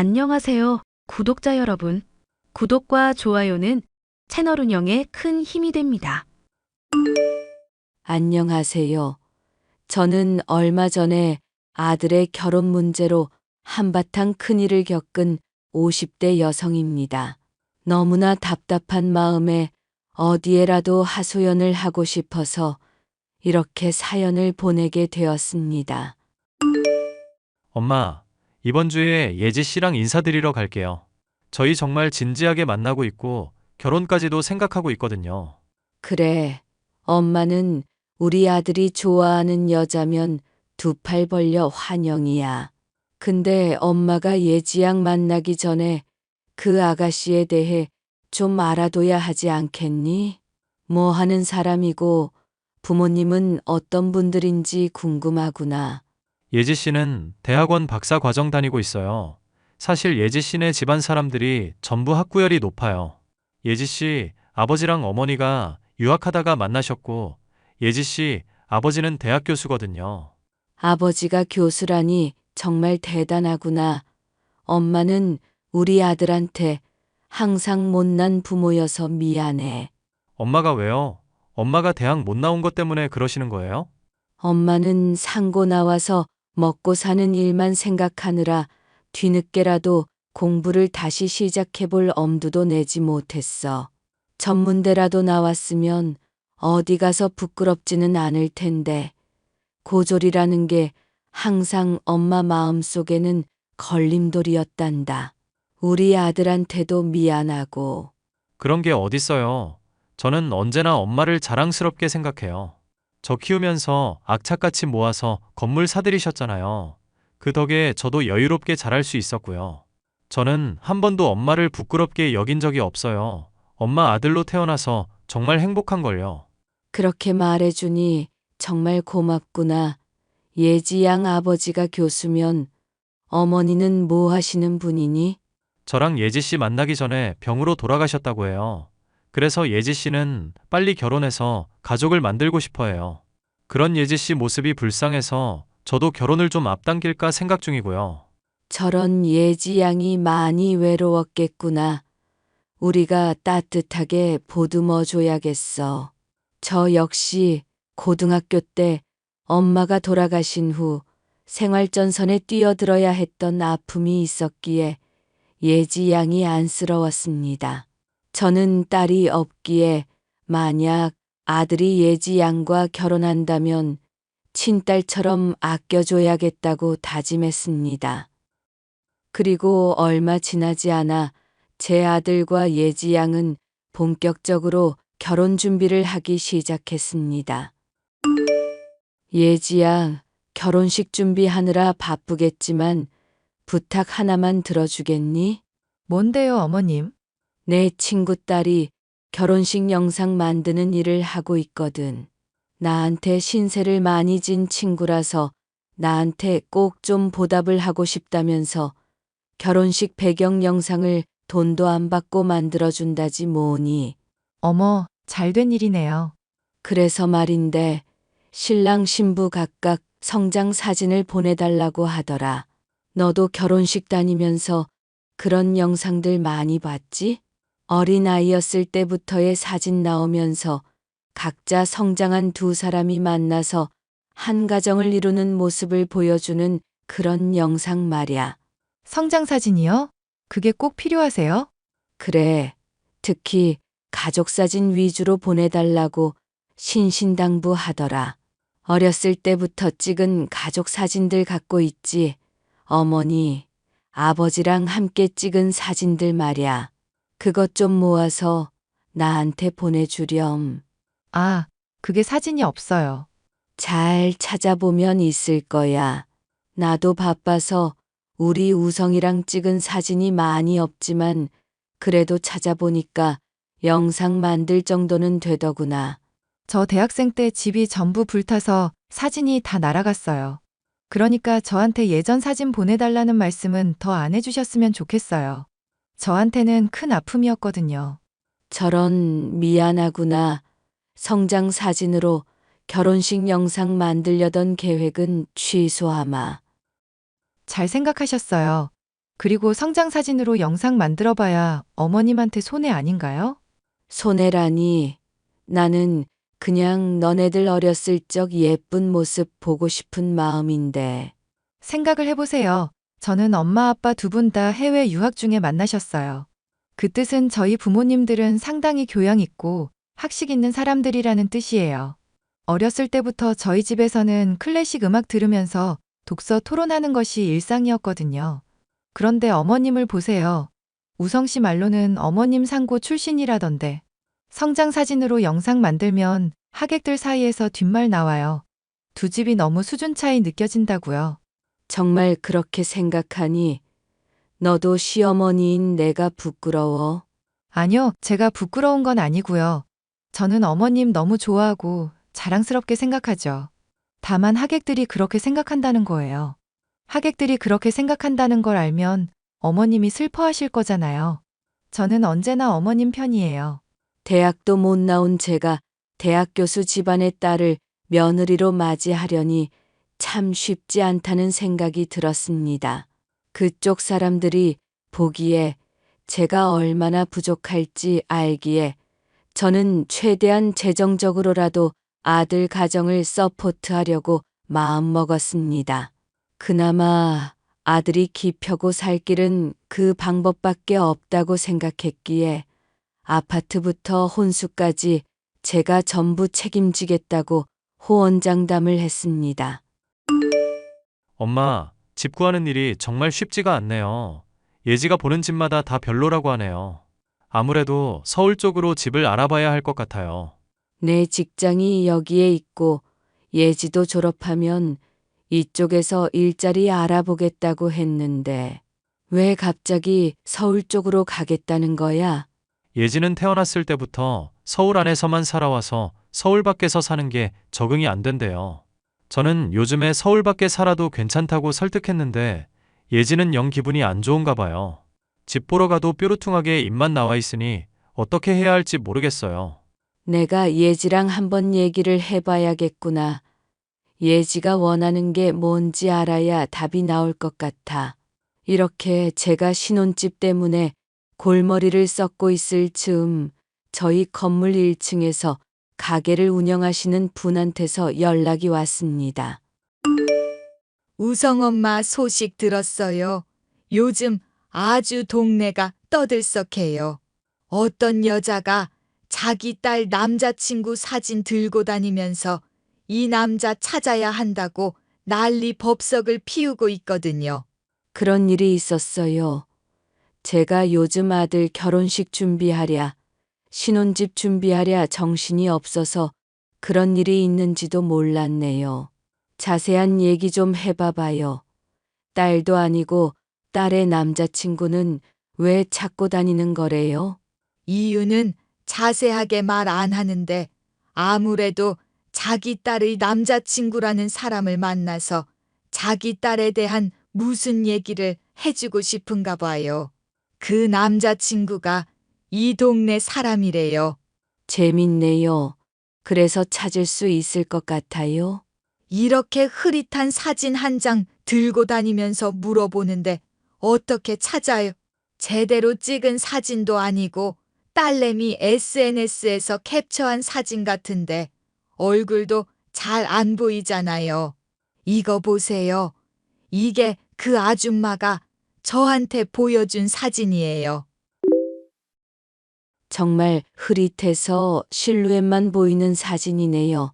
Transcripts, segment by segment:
안녕하세요, 구독자 여러분. 구독과 좋아요는 채널 운영에 큰 힘이 됩니다. 안녕하세요. 저는 얼마 전에 아들의 결혼 문제로 한바탕 큰일을 겪은 50대 여성입니다. 너무나 답답한 마음에 어디에라도 하소연을 하고 싶어서 이렇게 사연을 보내게 되었습니다. 엄마, 이번 주에 예지 씨랑 인사드리러 갈게요. 저희 정말 진지하게 만나고 있고 결혼까지도 생각하고 있거든요. 그래, 엄마는 우리 아들이 좋아하는 여자면 두 팔 벌려 환영이야. 근데 엄마가 예지양 만나기 전에 그 아가씨에 대해 좀 알아둬야 하지 않겠니? 뭐 하는 사람이고 부모님은 어떤 분들인지 궁금하구나. 예지 씨는 대학원 박사 과정 다니고 있어요. 사실 예지 씨네 집안 사람들이 전부 학구열이 높아요. 예지 씨 아버지랑 어머니가 유학하다가 만나셨고 예지 씨 아버지는 대학 교수거든요. 아버지가 교수라니 정말 대단하구나. 엄마는 우리 아들한테 항상 못난 부모여서 미안해. 엄마가 왜요? 엄마가 대학 못 나온 것 때문에 그러시는 거예요? 엄마는 상고 나와서 먹고 사는 일만 생각하느라 뒤늦게라도 공부를 다시 시작해볼 엄두도 내지 못했어. 전문대라도 나왔으면 어디 가서 부끄럽지는 않을 텐데 고졸이라는 게 항상 엄마 마음속에는 걸림돌이었단다. 우리 아들한테도 미안하고. 그런 게 어딨어요. 저는 언제나 엄마를 자랑스럽게 생각해요. 저 키우면서 악착같이 모아서 건물 사들이셨잖아요. 그 덕에 저도 여유롭게 자랄 수 있었고요. 저는 한 번도 엄마를 부끄럽게 여긴 적이 없어요. 엄마 아들로 태어나서 정말 행복한걸요. 그렇게 말해주니 정말 고맙구나. 예지양 아버지가 교수면 어머니는 뭐 하시는 분이니? 저랑 예지 씨 만나기 전에 병으로 돌아가셨다고 해요. 그래서 예지 씨는 빨리 결혼해서 가족을 만들고 싶어 해요. 그런 예지 씨 모습이 불쌍해서 저도 결혼을 좀 앞당길까 생각 중이고요. 저런 예지양이 많이 외로웠겠구나. 우리가 따뜻하게 보듬어 줘야겠어. 저 역시 고등학교 때 엄마가 돌아가신 후 생활전선에 뛰어들어야 했던 아픔이 있었기에 예지양이 안쓰러웠습니다. 저는 딸이 없기에 만약 아들이 예지양과 결혼한다면 친딸처럼 아껴줘야겠다고 다짐했습니다. 그리고 얼마 지나지 않아 제 아들과 예지양은 본격적으로 결혼 준비를 하기 시작했습니다. 예지양, 결혼식 준비하느라 바쁘겠지만 부탁 하나만 들어주겠니? 뭔데요, 어머님? 내 친구 딸이 결혼식 영상 만드는 일을 하고 있거든. 나한테 신세를 많이 진 친구라서 나한테 꼭 좀 보답을 하고 싶다면서 결혼식 배경 영상을 돈도 안 받고 만들어준다지 뭐니. 어머, 잘된 일이네요. 그래서 말인데 신랑 신부 각각 성장 사진을 보내달라고 하더라. 너도 결혼식 다니면서 그런 영상들 많이 봤지? 어린아이였을 때부터의 사진 나오면서 각자 성장한 두 사람이 만나서 한 가정을 이루는 모습을 보여주는 그런 영상 말야. 성장 사진이요? 그게 꼭 필요하세요? 그래. 특히 가족 사진 위주로 보내달라고 신신당부하더라. 어렸을 때부터 찍은 가족 사진들 갖고 있지. 어머니, 아버지랑 함께 찍은 사진들 말야. 그것 좀 모아서 나한테 보내주렴. 아, 그게 사진이 없어요. 잘 찾아보면 있을 거야. 나도 바빠서 우리 우성이랑 찍은 사진이 많이 없지만 그래도 찾아보니까 영상 만들 정도는 되더구나. 저 대학생 때 집이 전부 불타서 사진이 다 날아갔어요. 그러니까 저한테 예전 사진 보내달라는 말씀은 더 안 해주셨으면 좋겠어요. 저한테는 큰 아픔이었거든요. 저런 미안하구나. 성장 사진으로 결혼식 영상 만들려던 계획은 취소하마. 잘 생각하셨어요. 그리고 성장 사진으로 영상 만들어 봐야 어머님한테 손해 아닌가요? 손해라니. 나는 그냥 너네들 어렸을 적 예쁜 모습 보고 싶은 마음인데. 생각을 해보세요. 저는 엄마 아빠 두 분 다 해외 유학 중에 만나셨어요. 그 뜻은 저희 부모님들은 상당히 교양 있고 학식 있는 사람들이라는 뜻이에요. 어렸을 때부터 저희 집에서는 클래식 음악 들으면서 독서 토론하는 것이 일상이었거든요. 그런데 어머님을 보세요. 우성 씨 말로는 어머님 상고 출신이라던데. 성장 사진으로 영상 만들면 하객들 사이에서 뒷말 나와요. 두 집이 너무 수준 차이 느껴진다고요. 정말 그렇게 생각하니 너도 시어머니인 내가 부끄러워. 아니요, 제가 부끄러운 건 아니고요. 저는 어머님 너무 좋아하고 자랑스럽게 생각하죠. 다만 하객들이 그렇게 생각한다는 거예요. 하객들이 그렇게 생각한다는 걸 알면 어머님이 슬퍼하실 거잖아요. 저는 언제나 어머님 편이에요. 대학도 못 나온 제가 대학 교수 집안의 딸을 며느리로 맞이하려니 참 쉽지 않다는 생각이 들었습니다. 그쪽 사람들이 보기에 제가 얼마나 부족할지 알기에 저는 최대한 재정적으로라도 아들 가정을 서포트하려고 마음먹었습니다. 그나마 아들이 기펴고 살 길은 그 방법밖에 없다고 생각했기에 아파트부터 혼수까지 제가 전부 책임지겠다고 호언장담을 했습니다. 엄마, 집 구하는 일이 정말 쉽지가 않네요. 예지가 보는 집마다 다 별로라고 하네요. 아무래도 서울 쪽으로 집을 알아봐야 할 것 같아요. 내 직장이 여기에 있고 예지도 졸업하면 이쪽에서 일자리 알아보겠다고 했는데 왜 갑자기 서울 쪽으로 가겠다는 거야? 예지는 태어났을 때부터 서울 안에서만 살아와서 서울 밖에서 사는 게 적응이 안 된대요. 저는 요즘에 서울 밖에 살아도 괜찮다고 설득했는데 예지는 영 기분이 안 좋은가 봐요. 집 보러 가도 뾰루퉁하게 입만 나와 있으니 어떻게 해야 할지 모르겠어요. 내가 예지랑 한번 얘기를 해봐야겠구나. 예지가 원하는 게 뭔지 알아야 답이 나올 것 같아. 이렇게 제가 신혼집 때문에 골머리를 썩고 있을 즈음 저희 건물 1층에서 가게를 운영하시는 분한테서 연락이 왔습니다. 우성 엄마 소식 들었어요. 요즘 아주 동네가 떠들썩해요. 어떤 여자가 자기 딸 남자친구 사진 들고 다니면서 이 남자 찾아야 한다고 난리 법석을 피우고 있거든요. 그런 일이 있었어요. 제가 요즘 아들 결혼식 준비하랴, 신혼집 준비하랴 정신이 없어서 그런 일이 있는지도 몰랐네요. 자세한 얘기 좀 해봐봐요. 딸도 아니고 딸의 남자친구는 왜 찾고 다니는 거래요? 이유는 자세하게 말 안 하는데 아무래도 자기 딸의 남자친구라는 사람을 만나서 자기 딸에 대한 무슨 얘기를 해주고 싶은가 봐요. 그 남자친구가 이 동네 사람이래요. 재밌네요. 그래서 찾을 수 있을 것 같아요. 이렇게 흐릿한 사진 한 장 들고 다니면서 물어보는데 어떻게 찾아요? 제대로 찍은 사진도 아니고 딸내미 SNS에서 캡처한 사진 같은데 얼굴도 잘 안 보이잖아요. 이거 보세요. 이게 그 아줌마가 저한테 보여준 사진이에요. 정말 흐릿해서 실루엣만 보이는 사진이네요.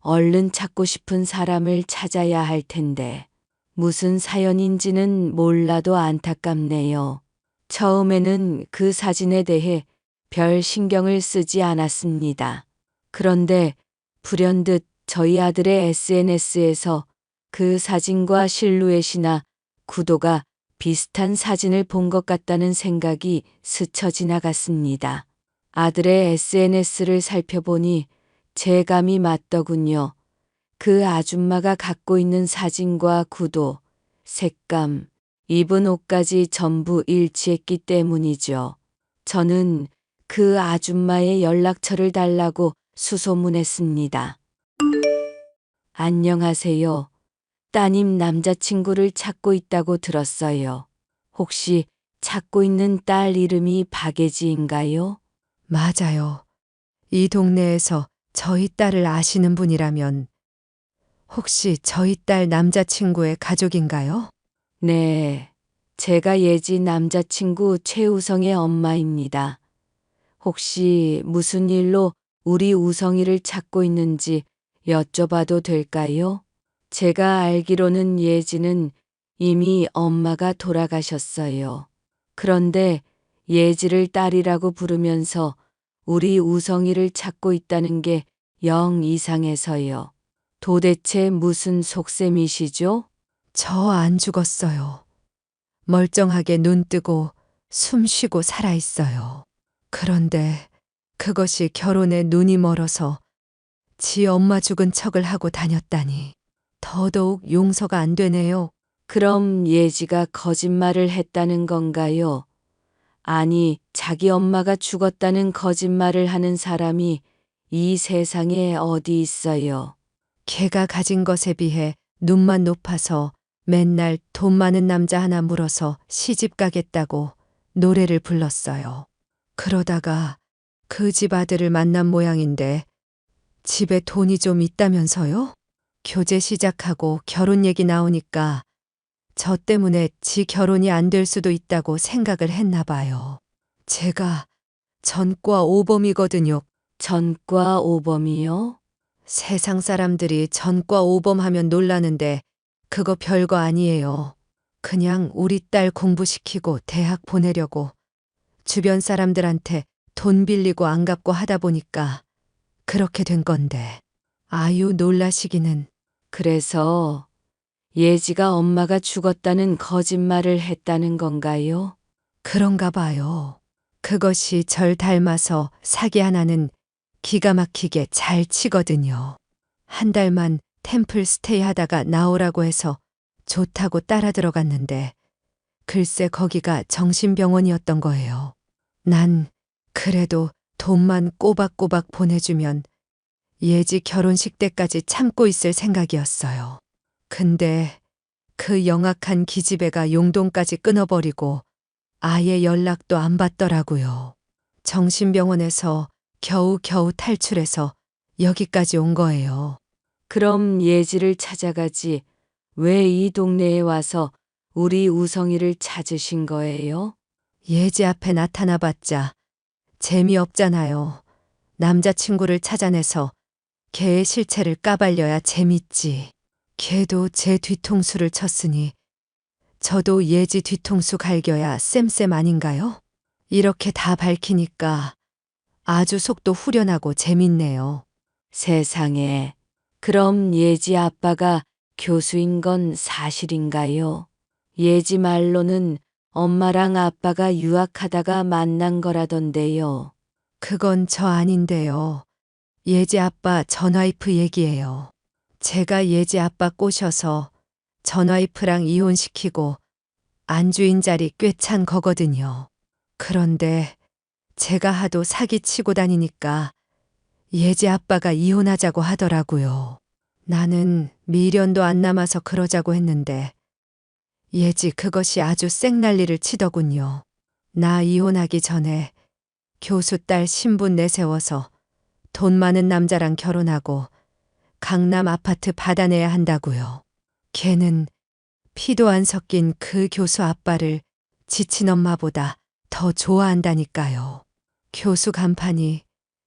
얼른 찾고 싶은 사람을 찾아야 할 텐데. 무슨 사연인지는 몰라도 안타깝네요. 처음에는 그 사진에 대해 별 신경을 쓰지 않았습니다. 그런데 불현듯 저희 아들의 SNS에서 그 사진과 실루엣이나 구도가 비슷한 사진을 본 것 같다는 생각이 스쳐 지나갔습니다. 아들의 SNS를 살펴보니 제 감이 맞더군요. 그 아줌마가 갖고 있는 사진과 구도, 색감, 입은 옷까지 전부 일치했기 때문이죠. 저는 그 아줌마의 연락처를 달라고 수소문했습니다. 안녕하세요. 따님 남자친구를 찾고 있다고 들었어요. 혹시 찾고 있는 딸 이름이 박예지인가요? 맞아요. 이 동네에서 저희 딸을 아시는 분이라면 혹시 저희 딸 남자친구의 가족인가요? 네, 제가 예지 남자친구 최우성의 엄마입니다. 혹시 무슨 일로 우리 우성이를 찾고 있는지 여쭤봐도 될까요? 제가 알기로는 예지는 이미 엄마가 돌아가셨어요. 그런데 예지를 딸이라고 부르면서 우리 우성이를 찾고 있다는 게 영 이상해서요. 도대체 무슨 속셈이시죠? 저 안 죽었어요. 멀쩡하게 눈 뜨고 숨 쉬고 살아 있어요. 그런데 그것이 결혼에 눈이 멀어서 지 엄마 죽은 척을 하고 다녔다니 더더욱 용서가 안 되네요. 그럼 예지가 거짓말을 했다는 건가요? 아니, 자기 엄마가 죽었다는 거짓말을 하는 사람이 이 세상에 어디 있어요? 걔가 가진 것에 비해 눈만 높아서 맨날 돈 많은 남자 하나 물어서 시집 가겠다고 노래를 불렀어요. 그러다가 그 집 아들을 만난 모양인데 집에 돈이 좀 있다면서요? 교제 시작하고 결혼 얘기 나오니까 저 때문에 지 결혼이 안 될 수도 있다고 생각을 했나 봐요. 제가 전과 오범이거든요. 전과 오범이요? 세상 사람들이 전과 오범하면 놀라는데 그거 별거 아니에요. 그냥 우리 딸 공부시키고 대학 보내려고 주변 사람들한테 돈 빌리고 안 갚고 하다 보니까 그렇게 된 건데. 아유, 놀라시기는. 그래서 예지가 엄마가 죽었다는 거짓말을 했다는 건가요? 그런가 봐요. 그것이 절 닮아서 사기 하나는 기가 막히게 잘 치거든요. 한 달만 템플 스테이 하다가 나오라고 해서 좋다고 따라 들어갔는데 글쎄 거기가 정신병원이었던 거예요. 난 그래도 돈만 꼬박꼬박 보내주면 예지 결혼식 때까지 참고 있을 생각이었어요. 근데 그 영악한 기집애가 용돈까지 끊어버리고 아예 연락도 안 받더라고요. 정신병원에서 겨우겨우 탈출해서 여기까지 온 거예요. 그럼 예지를 찾아가지 왜 이 동네에 와서 우리 우성이를 찾으신 거예요? 예지 앞에 나타나봤자 재미없잖아요. 남자친구를 찾아내서 걔의 실체를 까발려야 재밌지. 걔도 제 뒤통수를 쳤으니 저도 예지 뒤통수 갈겨야 쌤쌤 아닌가요? 이렇게 다 밝히니까 아주 속도 후련하고 재밌네요. 세상에. 그럼 예지 아빠가 교수인 건 사실인가요? 예지 말로는 엄마랑 아빠가 유학하다가 만난 거라던데요. 그건 저 아닌데요. 예지 아빠 전와이프 얘기예요. 제가 예지 아빠 꼬셔서 전와이프랑 이혼시키고 안주인 자리 꿰찬 거거든요. 그런데 제가 하도 사기치고 다니니까 예지 아빠가 이혼하자고 하더라고요. 나는 미련도 안 남아서 그러자고 했는데 예지 그것이 아주 쌩난리를 치더군요. 나 이혼하기 전에 교수 딸 신분 내세워서 돈 많은 남자랑 결혼하고 강남 아파트 받아내야 한다고요. 걔는 피도 안 섞인 그 교수 아빠를 지친 엄마보다 더 좋아한다니까요. 교수 간판이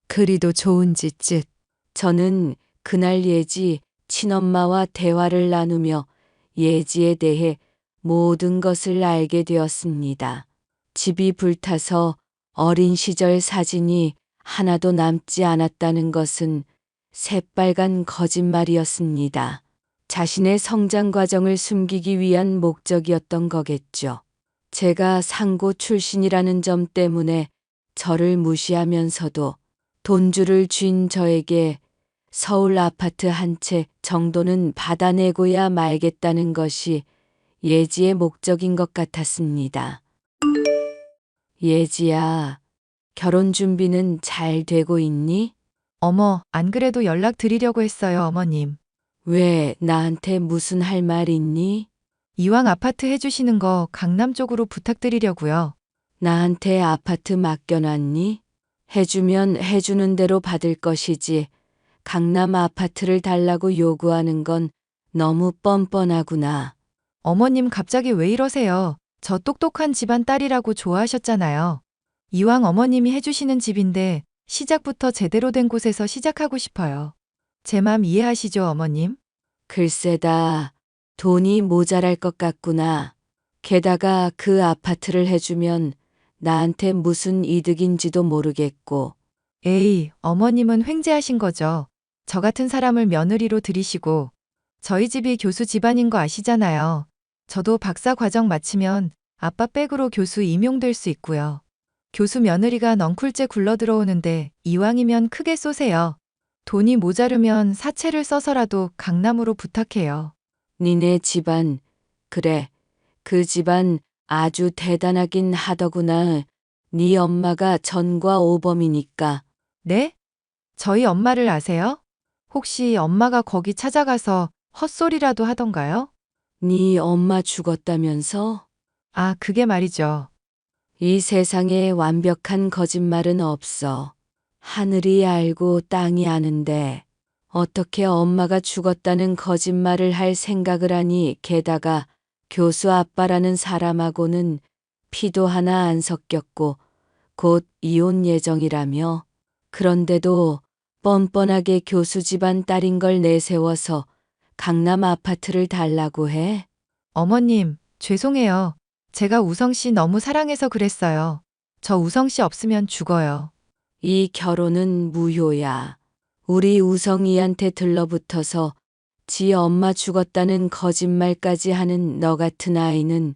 그리도 좋은지 쯧. 저는 그날 예지 친엄마와 대화를 나누며 예지에 대해 모든 것을 알게 되었습니다. 집이 불타서 어린 시절 사진이 하나도 남지 않았다는 것은 새빨간 거짓말이었습니다. 자신의 성장 과정을 숨기기 위한 목적이었던 거겠죠. 제가 상고 출신이라는 점 때문에 저를 무시하면서도 돈줄을 쥔 저에게 서울 아파트 한 채 정도는 받아내고야 말겠다는 것이 예지의 목적인 것 같았습니다. 예지야, 결혼 준비는 잘 되고 있니? 어머, 안 그래도 연락 드리려고 했어요, 어머님. 왜 나한테 무슨 할 말 있니? 이왕 아파트 해주시는 거 강남 쪽으로 부탁드리려고요. 나한테 아파트 맡겨놨니? 해주면 해주는 대로 받을 것이지. 강남 아파트를 달라고 요구하는 건 너무 뻔뻔하구나. 어머님 갑자기 왜 이러세요? 저 똑똑한 집안 딸이라고 좋아하셨잖아요. 이왕 어머님이 해주시는 집인데 시작부터 제대로 된 곳에서 시작하고 싶어요. 제 맘 이해하시죠, 어머님? 글쎄다. 돈이 모자랄 것 같구나. 게다가 그 아파트를 해주면 나한테 무슨 이득인지도 모르겠고. 에이, 어머님은 횡재하신 거죠. 저 같은 사람을 며느리로 들이시고 저희 집이 교수 집안인 거 아시잖아요. 저도 박사 과정 마치면 아빠 백으로 교수 임용될 수 있고요. 교수 며느리가 넝쿨째 굴러 들어오는데 이왕이면 크게 쏘세요. 돈이 모자르면 사채를 써서라도 강남으로 부탁해요. 니네 집안, 그래, 그 집안 아주 대단하긴 하더구나. 네 엄마가 전과 오범이니까. 네? 저희 엄마를 아세요? 혹시 엄마가 거기 찾아가서 헛소리라도 하던가요? 네 엄마 죽었다면서? 아, 그게 말이죠. 이 세상에 완벽한 거짓말은 없어. 하늘이 알고 땅이 아는데 어떻게 엄마가 죽었다는 거짓말을 할 생각을 하니. 게다가 교수 아빠라는 사람하고는 피도 하나 안 섞였고 곧 이혼 예정이라며. 그런데도 뻔뻔하게 교수 집안 딸인 걸 내세워서 강남 아파트를 달라고 해? 어머님, 죄송해요. 제가 우성 씨 너무 사랑해서 그랬어요. 저 우성 씨 없으면 죽어요. 이 결혼은 무효야. 우리 우성이한테 들러붙어서 지 엄마 죽었다는 거짓말까지 하는 너 같은 아이는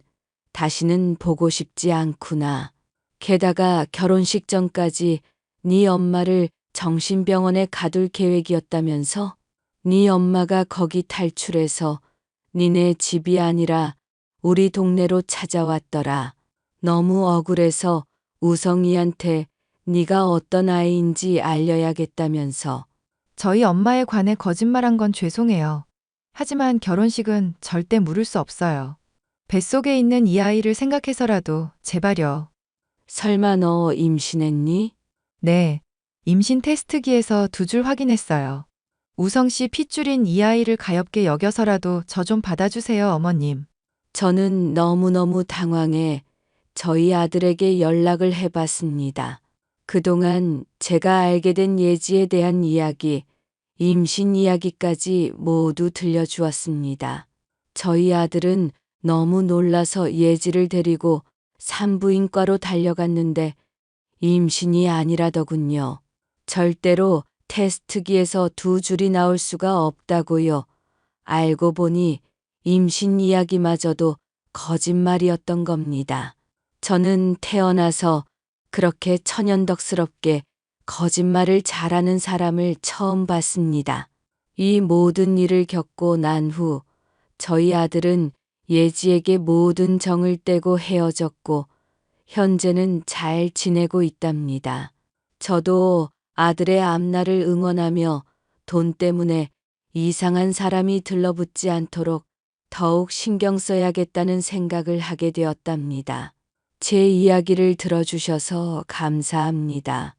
다시는 보고 싶지 않구나. 게다가 결혼식 전까지 네 엄마를 정신병원에 가둘 계획이었다면서? 네 엄마가 거기 탈출해서 니네 집이 아니라 우리 동네로 찾아왔더라. 너무 억울해서 우성이한테 네가 어떤 아이인지 알려야겠다면서. 저희 엄마에 관해 거짓말한 건 죄송해요. 하지만 결혼식은 절대 무를 수 없어요. 뱃속에 있는 이 아이를 생각해서라도 제발요. 설마 너 임신했니? 네. 임신 테스트기에서 2줄 확인했어요. 우성 씨 핏줄인 이 아이를 가엾게 여겨서라도 저 좀 받아주세요, 어머님. 저는 너무너무 당황해 저희 아들에게 연락을 해봤습니다. 그동안 제가 알게 된 예지에 대한 이야기, 임신 이야기까지 모두 들려주었습니다. 저희 아들은 너무 놀라서 예지를 데리고 산부인과로 달려갔는데 임신이 아니라더군요. 절대로 테스트기에서 2줄이 나올 수가 없다고요. 알고 보니 임신 이야기마저도 거짓말이었던 겁니다. 저는 태어나서 그렇게 천연덕스럽게 거짓말을 잘하는 사람을 처음 봤습니다. 이 모든 일을 겪고 난 후 저희 아들은 예지에게 모든 정을 떼고 헤어졌고 현재는 잘 지내고 있답니다. 저도 아들의 앞날을 응원하며 돈 때문에 이상한 사람이 들러붙지 않도록 더욱 신경 써야겠다는 생각을 하게 되었답니다. 제 이야기를 들어주셔서 감사합니다.